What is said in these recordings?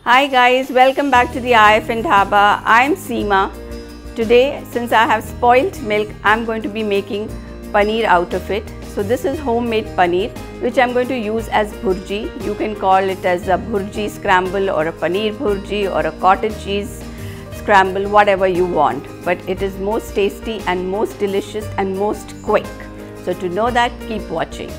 Hi guys, welcome back to the IF and Dhaba. I'm Seema. Today, since I have spoiled milk, I'm going to be making paneer out of it. So this is homemade paneer, which I'm going to use as bhurji. You can call it as a bhurji scramble or a paneer bhurji or a cottage cheese scramble, whatever you want. But it is most tasty and most delicious and most quick. So to know that, keep watching.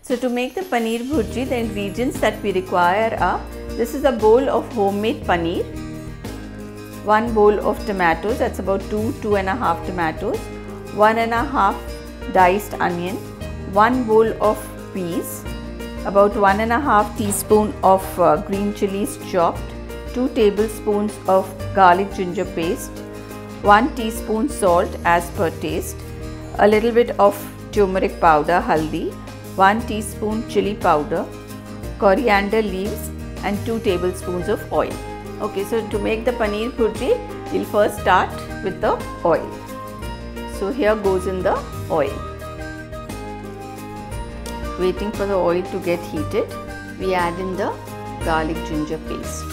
So to make the paneer bhurji, the ingredients that we require are, this is a bowl of homemade paneer, 1 bowl of tomatoes, that's about 2.5 tomatoes, 1.5 diced onion, 1 bowl of peas, about 1.5 teaspoon of green chillies chopped, 2 tablespoons of garlic ginger paste, 1 teaspoon salt as per taste, a little bit of turmeric powder, haldi, 1 teaspoon chilli powder, coriander leaves and 2 tablespoons of oil. Okay, so to make the paneer bhurji, we'll first start with the oil. So here goes in the oil. Waiting for the oil to get heated, we add in the garlic ginger paste.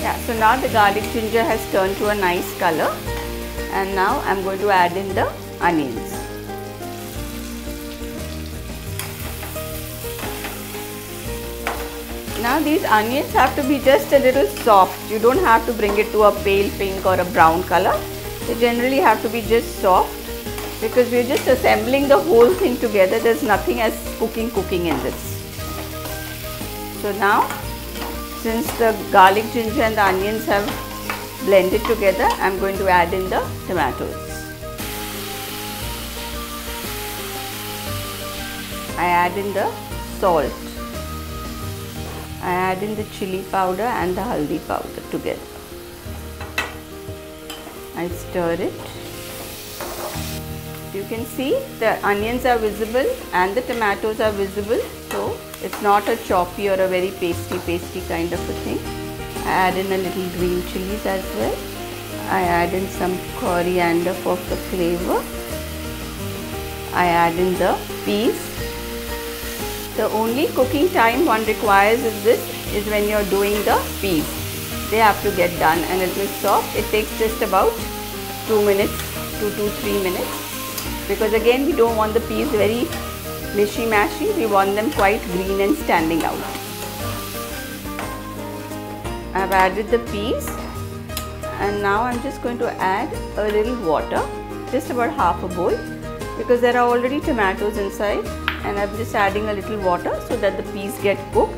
Yeah, so now the garlic ginger has turned to a nice color, and now I'm going to add in the onions. Now these onions have to be just a little soft. You don't have to bring it to a pale pink or a brown color. They generally have to be just soft because we're just assembling the whole thing together. There's nothing as cooking in this. So now, since the garlic ginger and the onions have blended together, I'm going to add in the tomatoes. I add in the salt. I add in the chilli powder and the haldi powder together. I stir it. You can see the onions are visible and the tomatoes are visible. So it's not a choppy or a very pasty kind of a thing. I add in a little green chillies as well. I add in some coriander for the flavor. I add in the peas. The only cooking time one requires is when you're doing the peas. They have to get done and a little soft. It takes just about 2 minutes, 2 to 3 minutes. Because again, we don't want the peas very mishy-mashy. We want them quite green and standing out. I've added the peas and now I'm just going to add a little water, just about half a bowl, because there are already tomatoes inside. And I'm just adding a little water so that the peas get cooked,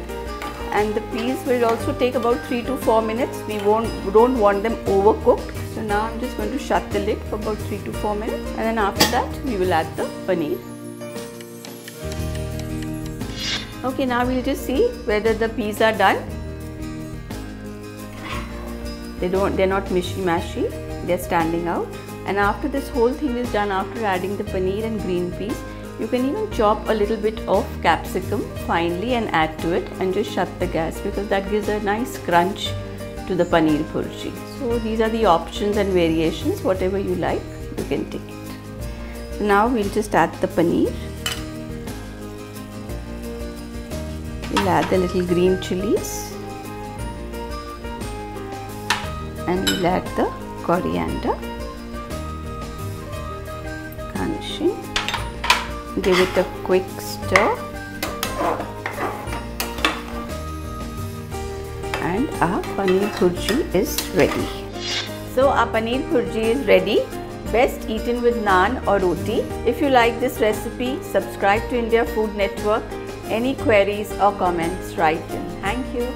and the peas will also take about 3 to 4 minutes. We don't want them overcooked. So now I'm just going to shut the lid for about 3 to 4 minutes, and then after that we will add the paneer. Okay, now we'll just see whether the peas are done. They're not mishy-mashy, they're standing out. And after this whole thing is done, after adding the paneer and green peas, you can even chop a little bit of capsicum finely and add to it, and just shut the gas, because that gives a nice crunch to the paneer bhurji. So these are the options and variations. Whatever you like, you can take it. So now we'll just add the paneer. We'll add the little green chillies and we'll add the coriander. Garnishing. Give it a quick stir, and our paneer bhurji is ready. So our paneer bhurji is ready. Best eaten with naan or roti. If you like this recipe, subscribe to India Food Network. Any queries or comments, write in. Thank you.